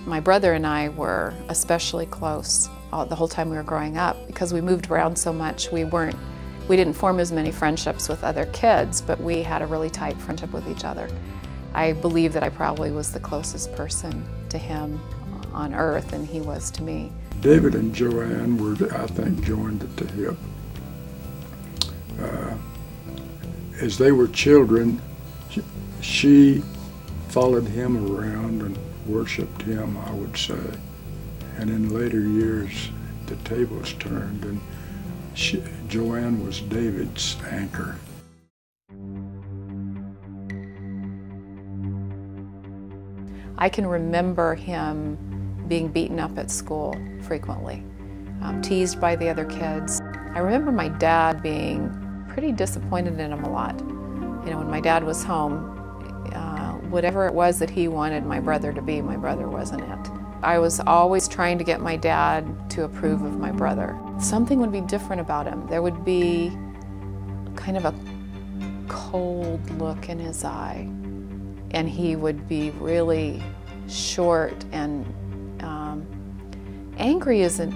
My brother and I were especially close the whole time we were growing up because we moved around so much. We didn't form as many friendships with other kids, but we had a really tight friendship with each other. I believe that I probably was the closest person to him on earth, and he was to me. David and Joanne were, I think, joined at the hip. As they were children, she followed him around and worshiped him, I would say. And in later years, the tables turned, and Joanne was David's anchor. I can remember him being beaten up at school frequently, teased by the other kids. I remember my dad being pretty disappointed in him a lot. You know, when my dad was home, whatever it was that he wanted my brother to be, my brother wasn't it. I was always trying to get my dad to approve of my brother. Something would be different about him. There would be kind of a cold look in his eye, and he would be really short, and angry isn't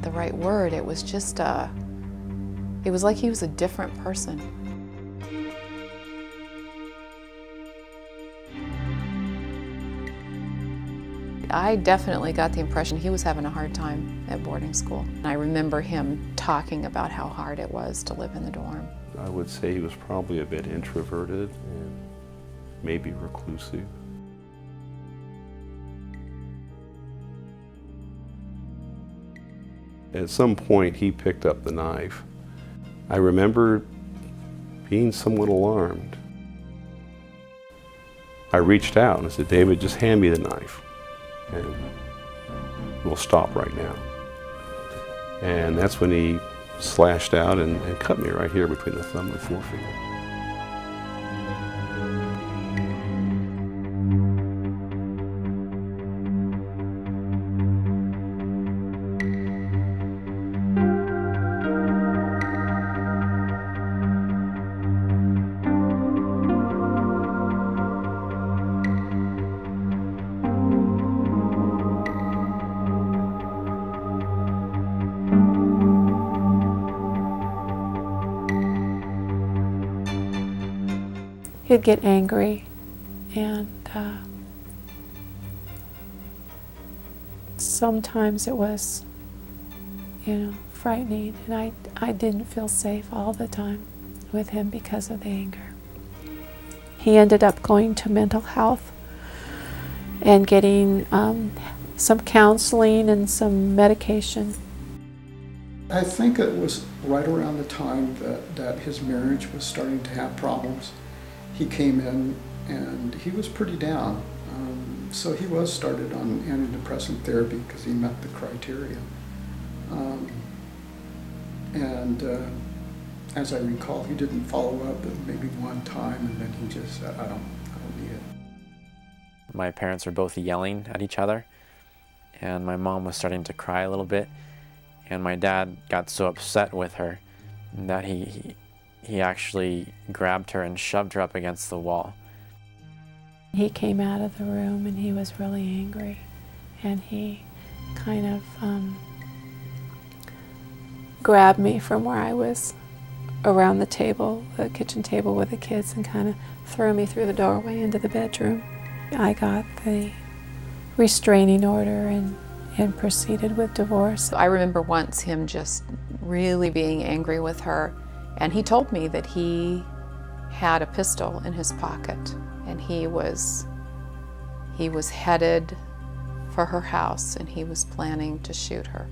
the right word. It was just it was like he was a different person. I definitely got the impression he was having a hard time at boarding school. I remember him talking about how hard it was to live in the dorm. I would say he was probably a bit introverted and maybe reclusive. At some point, he picked up the knife. I remember being somewhat alarmed. I reached out and I said, "David, just hand me the knife and we'll stop right now." And that's when he slashed out and cut me right here between the thumb and forefinger. He'd get angry, and sometimes it was, frightening, and I didn't feel safe all the time with him because of the anger. He ended up going to mental health and getting some counseling and some medication. I think it was right around the time that his marriage was starting to have problems. He came in and he was pretty down, so he was started on antidepressant therapy because he met the criteria. As I recall, he didn't follow up maybe one time, and then he just said, I don't need it. My parents were both yelling at each other, and my mom was starting to cry a little bit, and my dad got so upset with her that he actually grabbed her and shoved her up against the wall. He came out of the room and he was really angry, and he kind of grabbed me from where I was around the table, the kitchen table with the kids, and kind of threw me through the doorway into the bedroom. I got the restraining order and proceeded with divorce. I remember once him just really being angry with her, and he told me that he had a pistol in his pocket, and he was headed for her house, and he was planning to shoot her.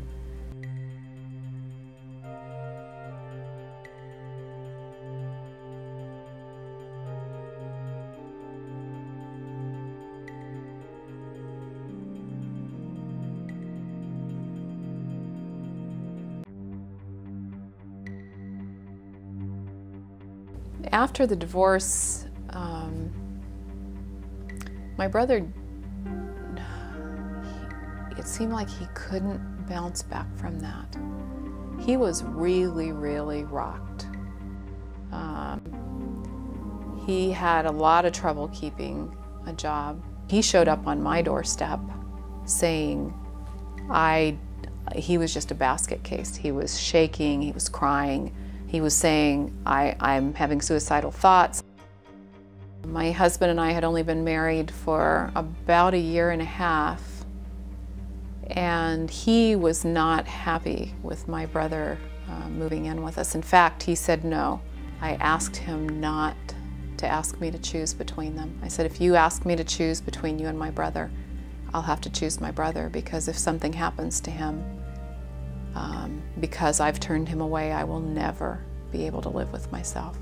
After the divorce, my brother, it seemed like he couldn't bounce back from that. He was really, really rocked. He had a lot of trouble keeping a job. He showed up on my doorstep saying he was just a basket case. He was shaking, he was crying, he was saying, I'm having suicidal thoughts. My husband and I had only been married for about 1.5 years, and he was not happy with my brother moving in with us. In fact, he said no. I asked him not to ask me to choose between them. I said, if you ask me to choose between you and my brother, I'll have to choose my brother, because if something happens to him, because I've turned him away, I will never be able to live with myself.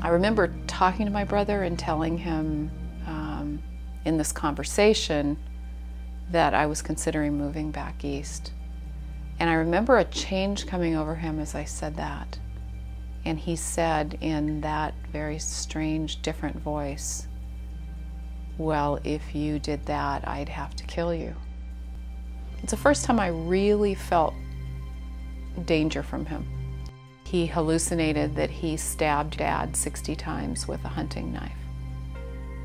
I remember talking to my brother and telling him in this conversation that I was considering moving back east. And I remember a change coming over him as I said that. And he said in that very strange, different voice, well, if you did that, I'd have to kill you. It's the first time I really felt danger from him. He hallucinated that he stabbed Dad 60 times with a hunting knife.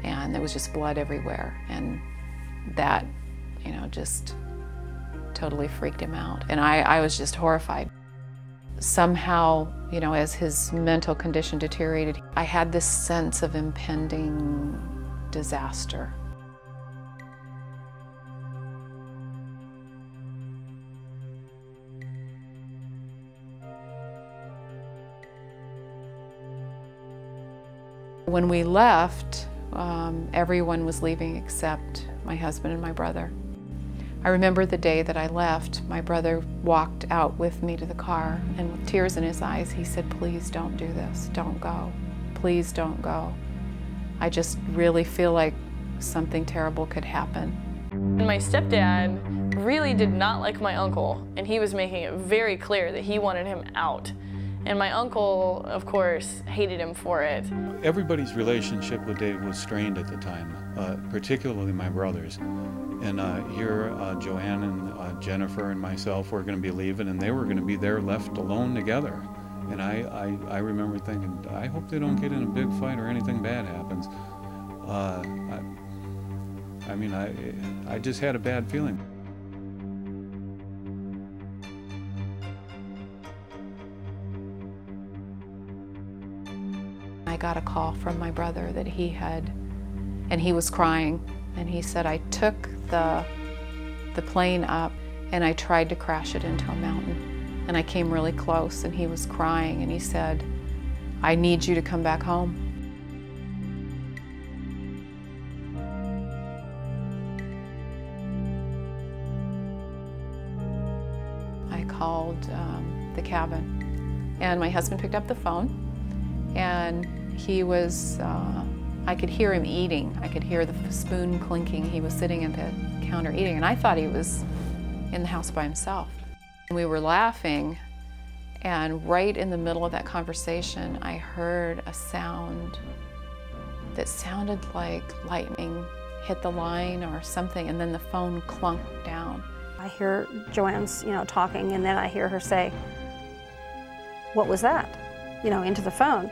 And there was just blood everywhere. And that, you know, just totally freaked him out. And I was just horrified. Somehow, you know, as his mental condition deteriorated, I had this sense of impending disaster. When we left, everyone was leaving except my husband and my brother. I remember the day that I left, my brother walked out with me to the car, and with tears in his eyes, he said, please don't do this, don't go, please don't go. I just really feel like something terrible could happen. My stepdad really did not like my uncle, and he was making it very clear that he wanted him out. And my uncle, of course, hated him for it. Everybody's relationship with Dave was strained at the time, particularly my brothers. And here, Joanne and Jennifer and myself were going to be leaving, and they were going to be there left alone together. And I remember thinking, I hope they don't get in a big fight or anything bad happens. I mean, I just had a bad feeling. I got a call from my brother that he had, and he was crying, and he said, I took the plane up and I tried to crash it into a mountain, and I came really close, and he was crying, and he said, I need you to come back home. I called the cabin, and my husband picked up the phone, and he was, I could hear him eating. I could hear the spoon clinking. He was sitting at the counter eating, and I thought he was in the house by himself. We were laughing, and right in the middle of that conversation, I heard a sound that sounded like lightning hit the line or something, and then the phone clunked down. I hear Joanne's, talking, and then I hear her say, "What was that?" into the phone.